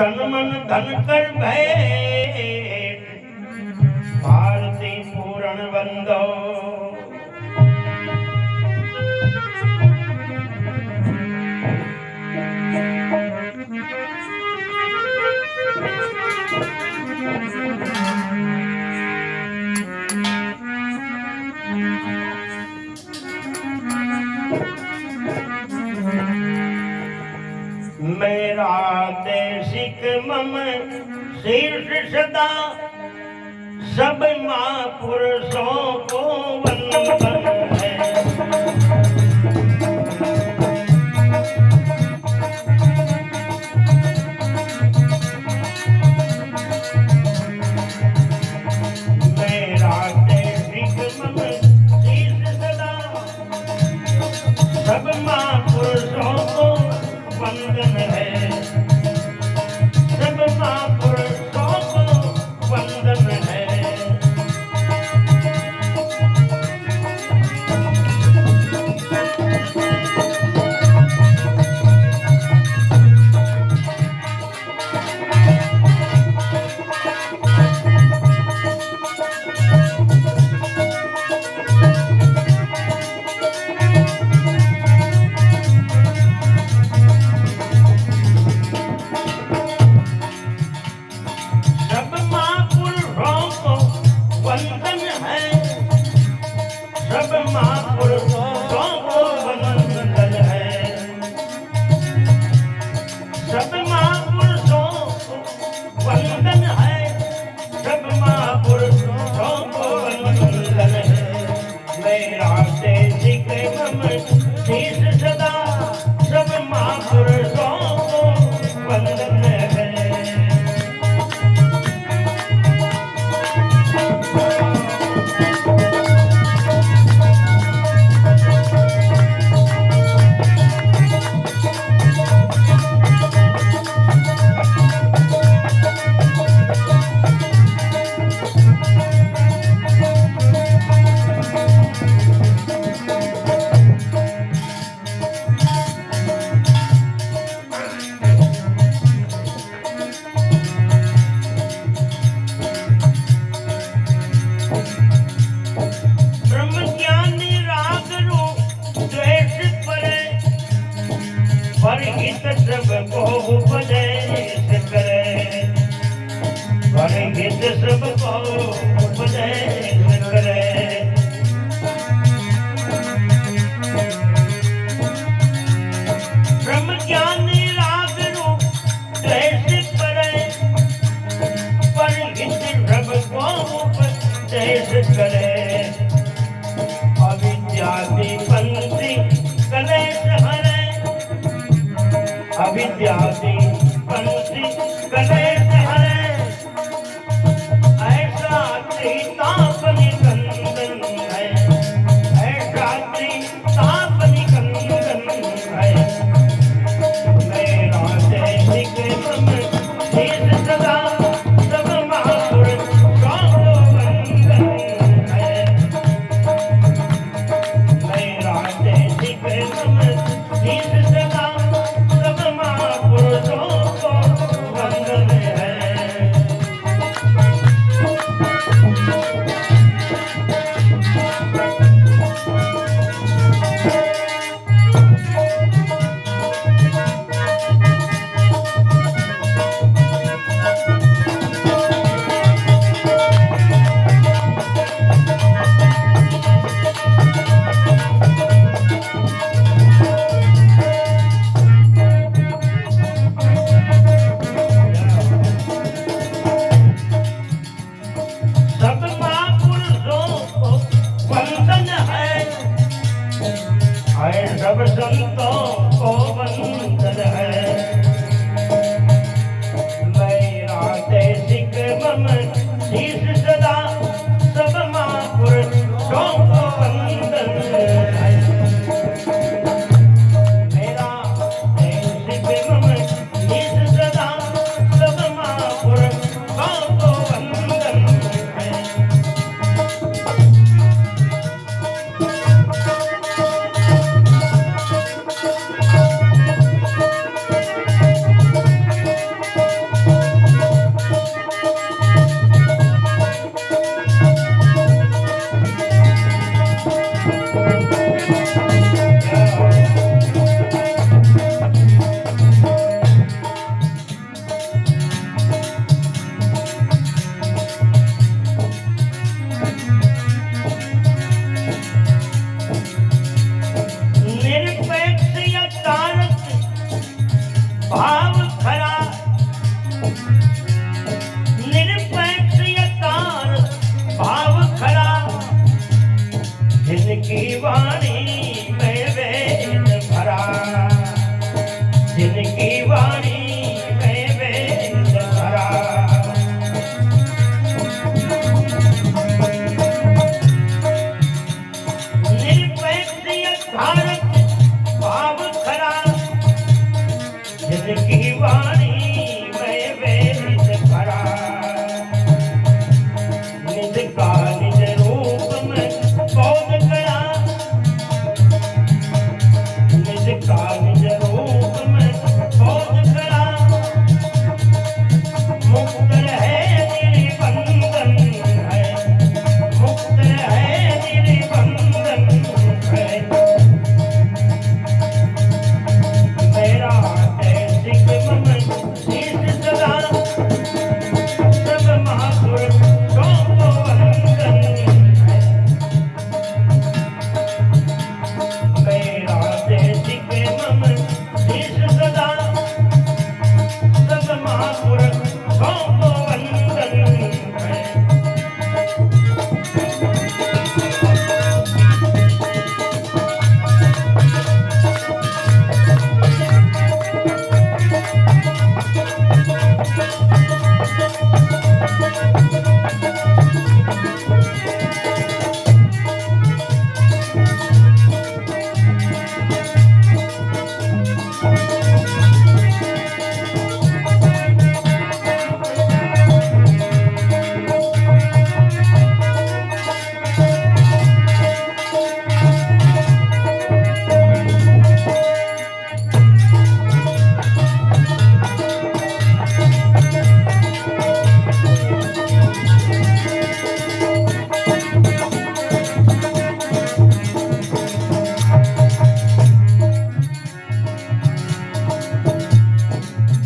तन मन धन कर भेंट भारती पूर्ण बंदो। मेरा देशिक मम शीर्ष सदा सब महापुरुषों को वंदन है। मेरा देशिक मम शीर्ष सदा सब महापुरुषों को वंदन है। सब महापुरुषों को वंदन है। सबको उपदेश करे, परहित सबको उपदेश करे। ब्रह्म ज्ञानी राग रूप द्वेष करे, परहित सबको उपदेश करे। अविद्यादि पंथी कलेश हरे, अविद्यादि पंथी कलेश हरे। ऐसा त्रिताप निकंदन है, ऐसा त्रिताप निकंदन है। मेरा देशिक शीर्ष सदा सब महापुरुषों को वंदन है। मेरा देशिक शीर्ष सदा सब महापुरुषों भाव खरा निरपेक्ष यथार्थ भाव खरा जिनकी वाणी में वेद भरा जिनकी वाणी में वेद भरा निरपेक्ष यथार्थ भाव खरा जिनकी वाणी में वेद भरा निज का निज रूप में बोध करा निज का निज रूप में बोध करा मुक्त है निर्बंधन है मुक्त है निर्बंधन है मेरा दैसिक मम शीश सदा सब महापुर को वंदन है मेरा दैसिक मम शीश सदा सब महापुर को वंदन है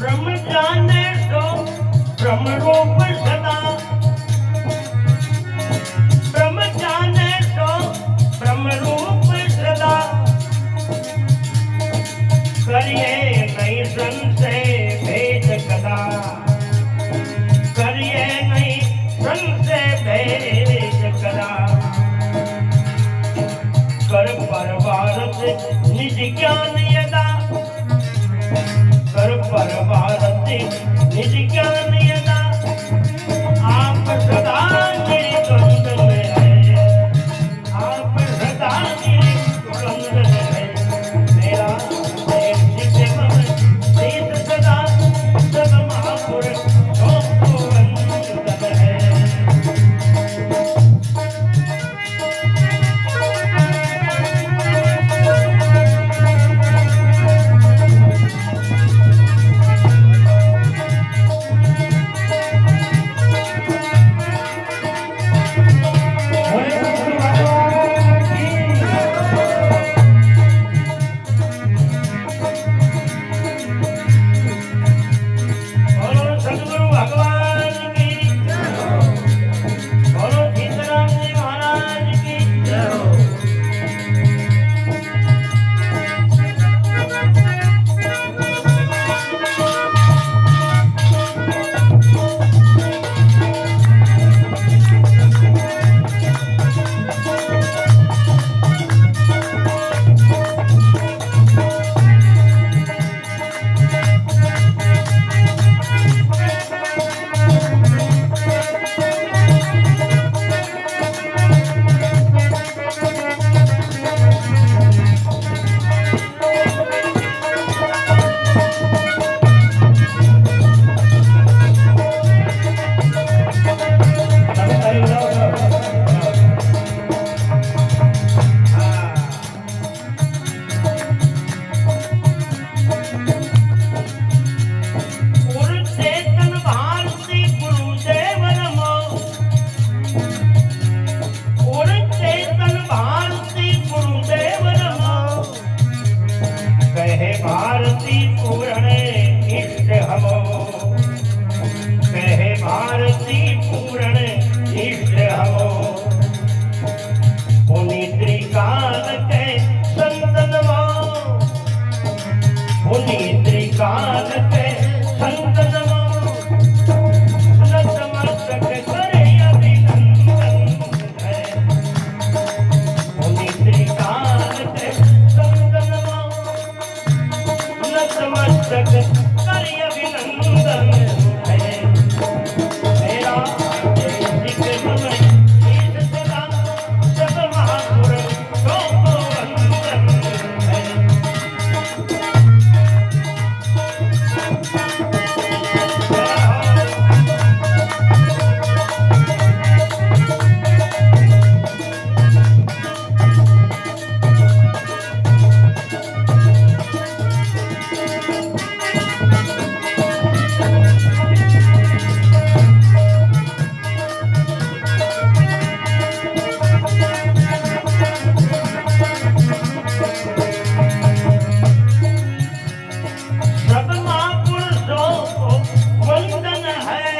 ब्रह्म जाने सो ब्रह्म रूप सदा ब्रह्म जाने सो ब्रह्म रूप सदा करिए नहीं संशय भेद कदा करिए नहीं संशय भेद कदा कर परवारत निज ज्ञान यदा कर परवारत निज ज्ञान यदा आप सदा निर्द्वंद में है आप सदा निर्द्वंद में है मेरा दैसिक मम शीश सदा सब महापुर को वंदन है बोलो सद्गुरु भगवान की बोलो सीताराम जी महाराज की जय हो पुनीत काल के संत नमो नतमस्तक करे अभिनंदन है। मुनि त्रिकाल के संत नमो नतमस्तक करे अभिनंदन है। मेरा देश के समय ईश सदा सब महापुरुषों को वंदन है। सब महापुरुषों को वंदन है।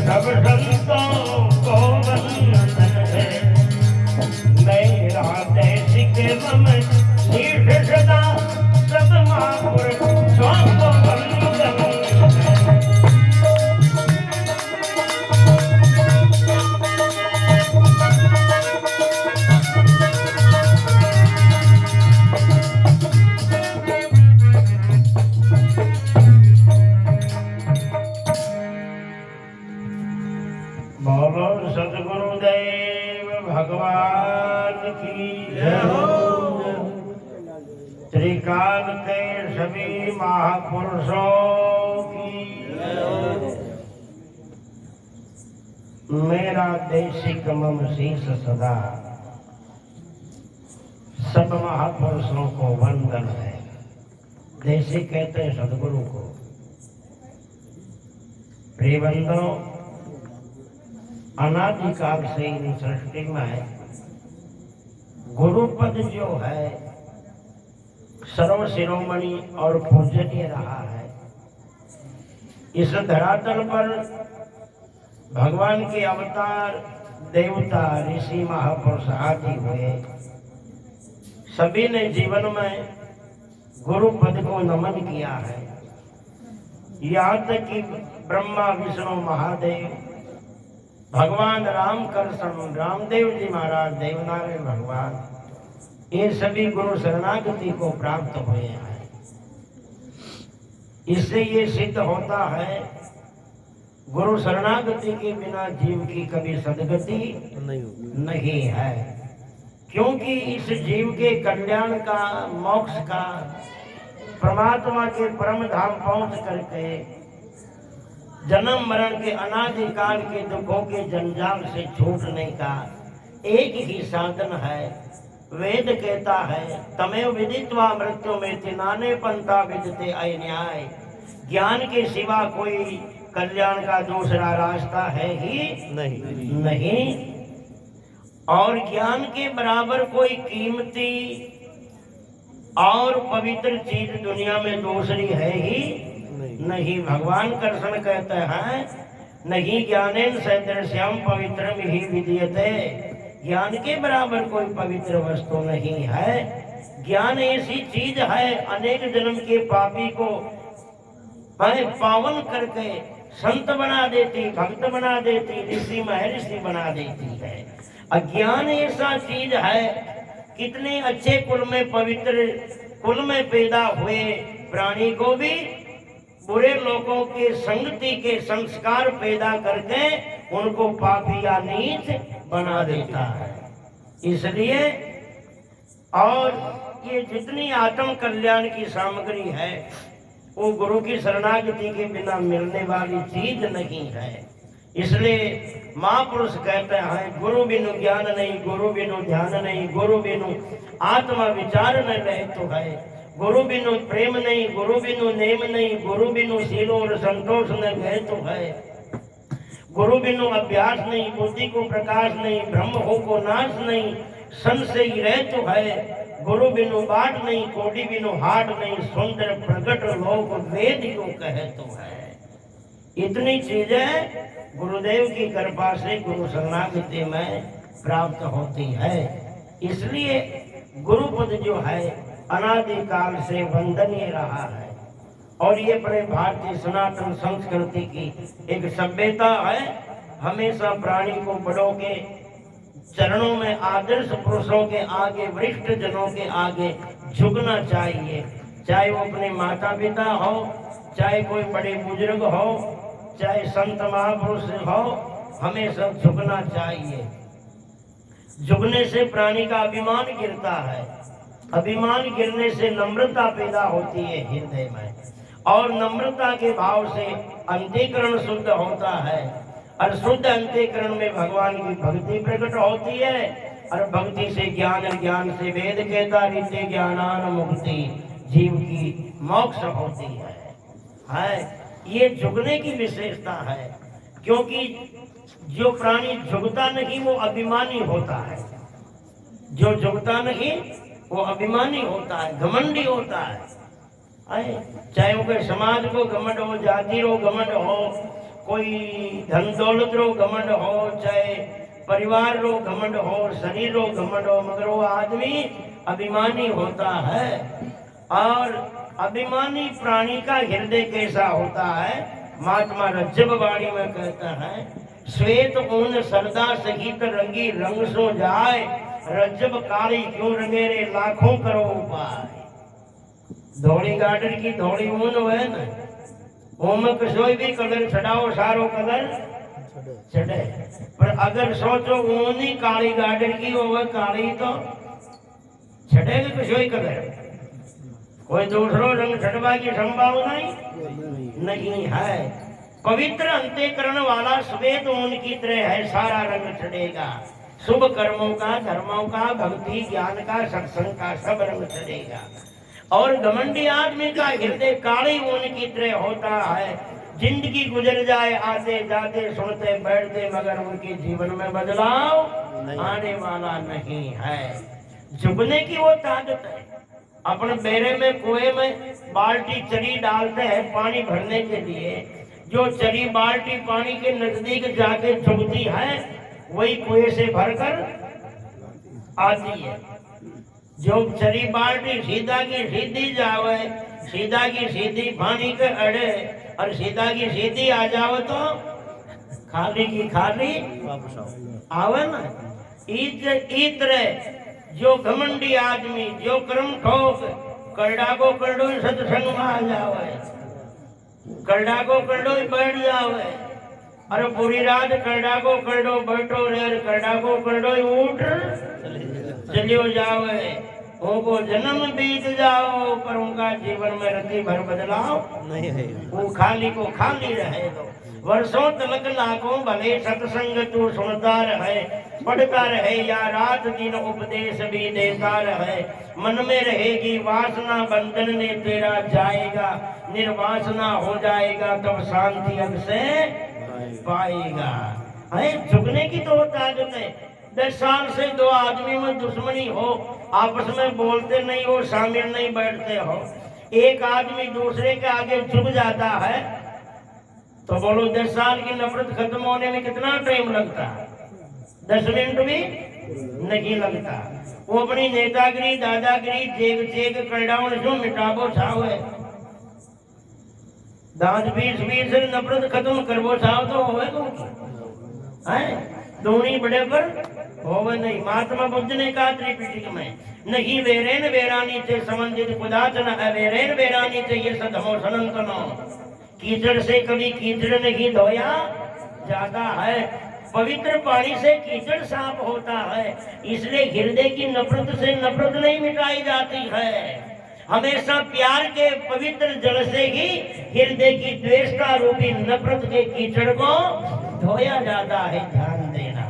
सब संतों को वंदन है। मेरा देश के मम शीर्ष सदा सब महापुरुषों को वंदन है। बोलो सद्गुरुदेव भगवान की जय हो। त्रिकाल के सभी महापुरुषों की जय हो। मेरा देशिक मम शीश सदा सब महापुरुषों को वंदन है। देशी कहते हैं सदगुरु को। प्रिय बंधुओं, अनादिकाल से इन सृष्टि में गुरुपद जो है सर्व शिरोमणि और पूजनीय रहा है। इस धरातल पर भगवान के अवतार देवता ऋषि महापुरुष आदि हुए। सभी ने जीवन में गुरुपद को नमन किया है। यहाँ तक कि ब्रह्मा विष्णु महादेव, भगवान रामकृष्ण रामदेव जी महाराज, देवनारायण भगवान, ये सभी गुरु शरणागति को प्राप्त हुए हैं। इससे ये सिद्ध होता है गुरु शरणागति के बिना जीव की कभी सदगति नहीं है। क्योंकि इस जीव के कल्याण का, मोक्ष का, परमात्मा के परम धाम पहुंच करके जन्म मरण के अनादिकाल के दुखों के जंजाल से छूटने का एक ही साधन है। वेद कहता है तमेव विदित्वा मृत्यु में तिनाने पंथा विदते अन्याय। ज्ञान के सिवा कोई कल्याण का दूसरा रास्ता है ही नहीं। और ज्ञान के बराबर कोई कीमती और पवित्र चीज दुनिया में दूसरी है ही नहीं। भगवान कृष्ण कहते हैं नहीं ज्ञानेन सदृश्यम पवित्रम ही विद्यते। ज्ञान के बराबर कोई पवित्र वस्तु नहीं है। ज्ञान ऐसी चीज है अनेक जन्म के पापी को पावन करके संत बना देती, भक्त बना देती, ऋषि महर्षि बना देती है। अज्ञान ऐसा चीज है कितने अच्छे कुल में, पवित्र कुल में पैदा हुए प्राणी को भी बुरे लोगों के संगति के संस्कार पैदा करके उनको पापी या नीच बना देता है। इसलिए और ये जितनी आत्म कल्याण की सामग्री है वो गुरु की शरणागति के बिना मिलने वाली चीज नहीं है। इसलिए महापुरुष कहते हैं गुरु बिनु ज्ञान नहीं, गुरु बिनु ध्यान नहीं, गुरु बिनु आत्मा विचार न रहे तो है, गुरु बिनु प्रेम नहीं, गुरु बिनु नेम नहीं, गुरु बिनु शील और संतोष न गए तो है, गुरु बिनु अभ्यास नहीं, बुद्धि को प्रकाश नहीं, ब्रह्म हो को नाश नहीं, संशय रहे तो है, गुरु बिनु बाट नहीं, कोटि बिनु हाट नहीं, सुंदर प्रकट लोक वेद यो कहे तो है। इतनी चीजें गुरुदेव की कृपा से गुरु शरणागति में प्राप्त होती है। इसलिए गुरुपद जो है अनादिकाल से वंदनीय रहा है। और ये अपने भारतीय सनातन संस्कृति की एक सभ्यता है। हमेशा प्राणी को बड़ों के चरणों में, आदर्श पुरुषों के आगे, वरिष्ठ जनों के आगे झुकना चाहिए। चाहे वो अपने माता पिता हो, चाहे कोई बड़े बुजुर्ग हो, चाहे संत महापुरुष हो, हमेशा झुकना चाहिए। झुकने से प्राणी का अभिमान गिरता है। अभिमान गिरने से नम्रता पैदा होती है हृदय में, और नम्रता के भाव से अंतःकरण शुद्ध होता है, और शुद्ध अंतःकरण में भगवान की भक्ति प्रकट होती है, और भक्ति से ज्ञान, ज्ञान से वेद कहता रीते ज्ञानान मुक्ति, जीव की मोक्ष होती है। ये झुकने की विशेषता है, क्योंकि जो प्राणी झुकता नहीं वो अभिमानी होता है। जो झुकता नहीं वो अभिमानी होता है, घमंडी होता है। चाहे वो समाज को घमंड हो, जाति रो घमंड हो, कोई धन दौलत रो घमंड हो, चाहे परिवार रो घमंड हो, शरीर रो घमंड हो, मगर वो आदमी अभिमानी होता है। और अभिमानी प्राणी का हृदय कैसा होता है? महात्मा रज्जब वाणी में कहता है, श्वेत ऊन सरदा सहित रंगी रंग सो जाए, रज्जब काली क्यों रंगे रे लाखों करो उपाय। धोड़ी गार्डन की धोड़ी ऊन है ना, ओम कोई भी कलर छड़ाओ सारो कलर चढ़े, पर अगर सोचो ऊन ही काली गार्डन की हो, काली तो छड़ेगा कोई कलर, कोई दूसरो रंग छटवा की संभावना नहीं है। पवित्र अंतःकरण वाला श्वेत ऊन की तरह है, सारा रंग चढ़ेगा। शुभ कर्मों का, धर्मों का, भक्ति ज्ञान का, सत्संग का सब रंग चढ़ेगा। और घमंडी आदमी का हृदय काली ऊन की तरह होता है। जिंदगी गुजर जाए आते जाते, सुनते बैठते, मगर उनके जीवन में बदलाव आने वाला नहीं है। झुकने की वो ताकत है। अपने बेरे में, कुएं में बाल्टी चरी डालते हैं पानी भरने के लिए। जो चरी बाल्टी पानी के नजदीक जाके झुकती है, वही कुएं से भरकर आती है। जो चरी बाल्टी सीधा की सीधी जावे, सीधा की सीधी पानी के अड़े, और सीधा की सीधी आ जाओ तो खाली की खाली आवे ना। इतरे जो घमंडी आदमी, जो कर्म ठोक, करडा को करडो सत्संग में आ जावे, करडा को करडो बैठ जावे, अरे पूरी रात करडा को करडो बैठो रे, करडा को करडो उठ चलियो जावे। उनको जन्म बीत जाओ, पर उनका जीवन में रति भर बदलाव नहीं है। वो खाली को खाली रहे दो। वर्षों तलक लाखों भले सत्संग तू सुनता रहे, पढ़ता रहे या रात दिन उपदेश भी देता रहे। मन में रहेगी वासना, बंधन ने तेरा जाएगा, निर्वासना हो जाएगा, तब शांति अब से पाएगा। झुकने की तो ताकत है। 10 साल से दो आदमी में दुश्मनी हो, आपस में बोलते नहीं हो, शामिल नहीं बैठते हो, एक आदमी दूसरे के आगे झुक जाता है, तो बोलो 10 साल की नफरत खत्म होने में कितना टाइम लगता है? 10 मिनट भी नहीं लगता। वो अपनी नेतागिरी, दादागिरी, जेग करडाउन जो मिटाबो छावे, दांत बीस नफरत खत्म करबो छाव तो होवे दोनी बड़े पर होवे नहीं। महात्मा बुद्ध ने कहा त्रिपिटक में, नहीं वेरेन वेरानी से संबंधित कुदाचन अवेरेन वेरानी से ये सदमो सनंतनो। कीचड़ से कभी कीचड़ नहीं धोया जाता है, पवित्र पानी से कीचड़ साफ होता है। इसलिए हृदय की नफरत से नफरत नहीं मिटाई जाती है, हमेशा प्यार के पवित्र जल से ही हृदय की द्वेषता रूपी नफरत के कीचड़ को धोया जाता है। ध्यान देना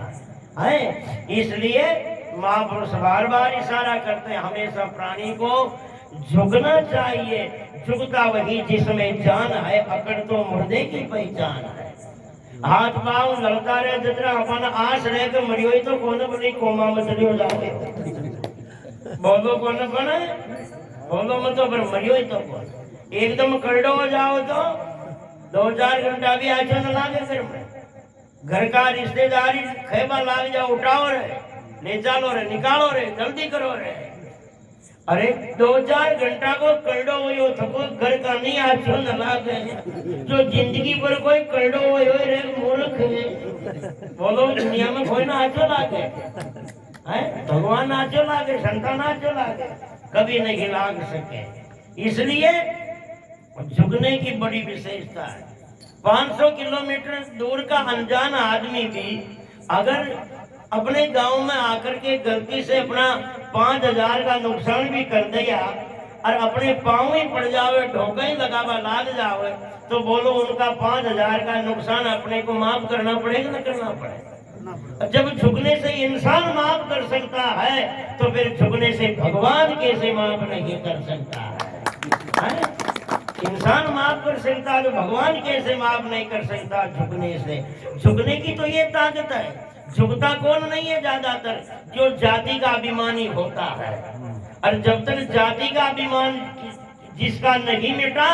है। इसलिए महापुरुष बार बार इशारा करते हैं, हमेशा प्राणी को झुकना चाहिए। झुकता वही जिसमें जान है, अकड़ तो मुर्दे की पहचान है। हाथ पाँव लड़ता रहे जितना अपन आस रहे के मरियो तो कोने बनी कोमा में चलियो जाओगे, बोलो कौन बने बोलो मत तो, पर मरियो तो कौन। एकदम करडो हो जाओ तो 2-4 घंटा भी आचो न लागे घर में। घर का रिश्तेदारी खेबा लाग जाओ, उठाओ रे, ले चालो रे, निकालो रे, जल्दी करो रे। अरे 2-4 घंटा को करडो हुई थको घर का नहीं आचो न लागे जो जिंदगी पर कोई करडो हुई रे मूर्ख है। बोलो दुनिया में कोई ना आचो लागे है, भगवान आचो लागे, संतान आचो लागे, कभी नहीं लाग सके। इसलिए झुकने की बड़ी विशेषता है। 500 किलोमीटर दूर का अनजान आदमी भी अगर अपने गांव में आकर के गलती से अपना 5,000 का नुकसान भी कर दिया और अपने पाँव ही पड़ जावे, ढोका ही लगावा लाग जावे, तो बोलो उनका 5,000 का नुकसान अपने को माफ करना पड़ेगा ना करना पड़ेगा। जब झुकने से इंसान माफ कर सकता है तो फिर झुकने से भगवान कैसे माफ नहीं कर सकता है? इंसान माफ कर सकता है तो भगवान कैसे माफ नहीं कर सकता? झुकने से। झुकने की तो ये ताकत है। झुकता कौन नहीं है ज्यादातर? जो जाति का अभिमानी होता है। और जब तक जाति का अभिमान जिसका नहीं मिटा,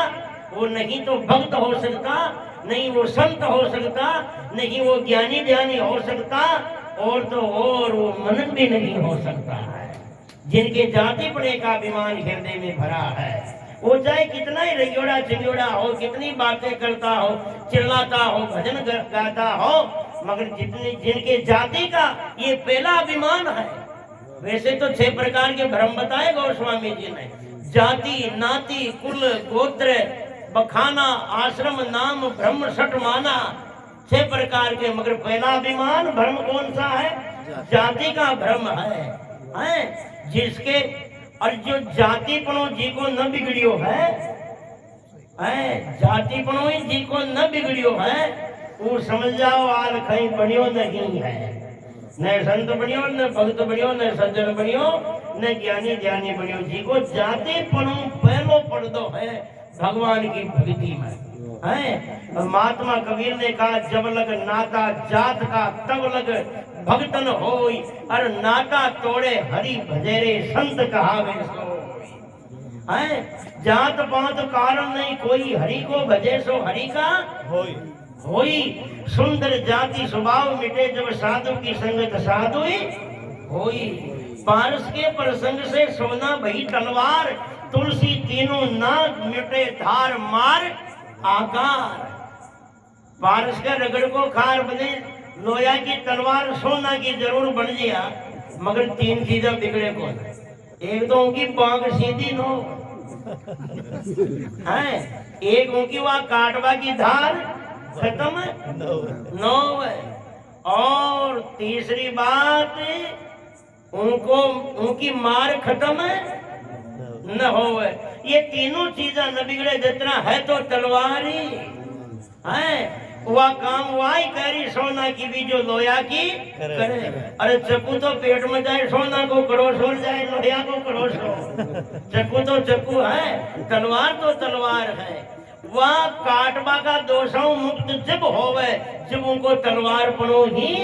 वो नहीं तो भक्त हो सकता, नहीं वो संत हो सकता, नहीं वो ज्ञानी ध्यानी हो सकता, और तो और वो मनन भी नहीं हो सकता है। जिनके जाति पड़े का अभिमान हृदय में भरा है, वो चाहे कितना ही रजोड़ा चिंगोड़ा हो, कितनी बातें करता हो, चिल्लाता हो, भजन गाता हो, मगर जिनके जाति का ये पहला अभिमान है। वैसे तो 6 प्रकार के भ्रम बताए गोस्वामी जी ने, जाति, नाती, कुल, गोत्र, बखाना, आश्रम, नाम, ब्रह्म, सठ माना, 6 प्रकार के। मगर पहला अभिमान भ्रम कौन सा है? जाति का भ्रम है जिसके, और जो जातिपनो जी को न बिगड़ियो है, जातिपनो ही जी को न बिगड़ियो है, वो समझ जाओ आल कहीं बनियो नहीं है। न संत बनियो, न भक्त बनियो, न सज्जन बनियो, न ज्ञानी ध्यानी बनियो। जी को जातिपनो पहलो पर्दो है भगवान की भक्ति में है। महात्मा कबीर ने कहा, जब लग नाता जात का तब लग भक्तन होई, और नाता तोड़े हरि भजेरे संत कहावे सोई। जात पात कारण नहीं कोई, हरि को भजे सो हरि का होई। सुंदर जाति स्वभाव मिटे, जब साधु की संगत साधु होई। पारस के प्रसंग से सोना भई तलवार, तुलसी तीनों नाग मिटे धार मार आकार। पारस के रगड़ को खार बने, लोया की तलवार सोना की जरूर बन गया, मगर 3 चीजें बिगड़े कौन? एक तो उनकी बांग सीधी नो है, एक उनकी वहां काटवा की धार खत्म नो है, और तीसरी बात उनको उनकी मार खत्म न हो। ये तीनों चीजें न बिगड़े, जितना है तो तलवार ही है। वह काम वाई करी सोना की भी जो लोया की करे। अरे चक्कू तो पेट में जाए, सोना को कड़ोस हो जाए, लोया को कड़ोस हो। चक्कू तो चक्कू है, तलवार तो तलवार है। वह काटवा का दोषों मुक्त जब होवे, जब उनको तलवार पनो ही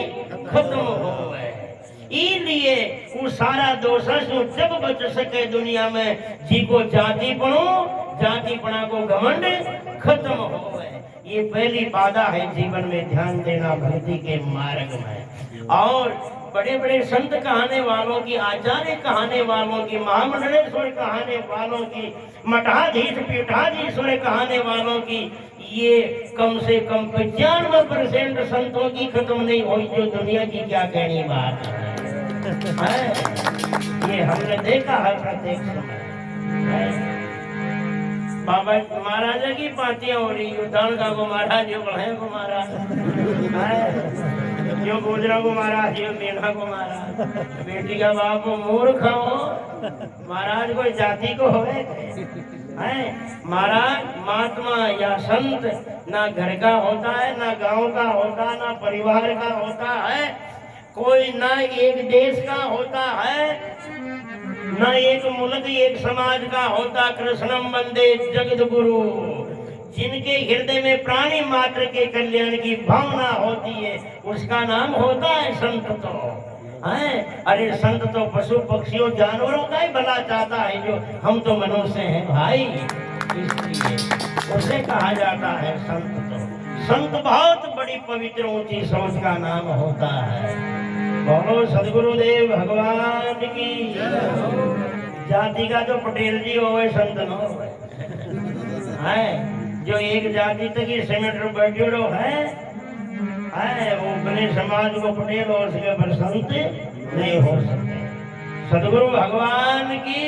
खत्म होवे। इसलिए वो सारा दोषा से जब बच सके दुनिया में, जी को जाति पनो, जातिपना को घमंड खत्म होवे। ये पहली बाधा है जीवन में ध्यान देना भक्ति के मार्ग में। और बड़े बड़े संत कहाने वालों की, आचार्य कहाने वालों की, महामंडलेश्वर कहाने वालों की, मठाधीश पीठाधीश्वर कहाने वालों की, ये कम से कम 95% संतों की खत्म नहीं हुई, जो दुनिया की क्या कहनी बात है। ये हमने देखा है प्रत्येक समय। बाबा महाराज की पार्टियां हो रही, दान का को महाराज, जो बढ़े को महाराज, जो गुजरा को महाराज, जो मेना को महाराज, बेटी का बाप मूर्ख हो महाराज, कोई जाति को होवे है महाराज। महात्मा या संत ना घर का होता है, ना गांव का होता, ना परिवार का होता है, कोई ना एक देश का होता है, न एक मुल्क एक समाज का होता। कृष्णम वंदे जगत गुरु। जिनके हृदय में प्राणी मात्र के कल्याण की भावना होती है, उसका नाम होता है संत। तो है, अरे संत तो पशु पक्षियों जानवरों का ही भला चाहता है, जो हम तो मनुष्य हैं भाई, इसलिए उसे कहा जाता है संत। तो संत बहुत बड़ी पवित्र ऊंची सोच का नाम होता है। बोलो सदगुरुदेव भगवान की। जाति का तो पटेल जी हो गए, संत न हो गए है। जो एक जाति तक ही सिमट बैठे है वो अपने समाज को पटेल और उसके पर संत नहीं हो सकते। सदगुरु भगवान की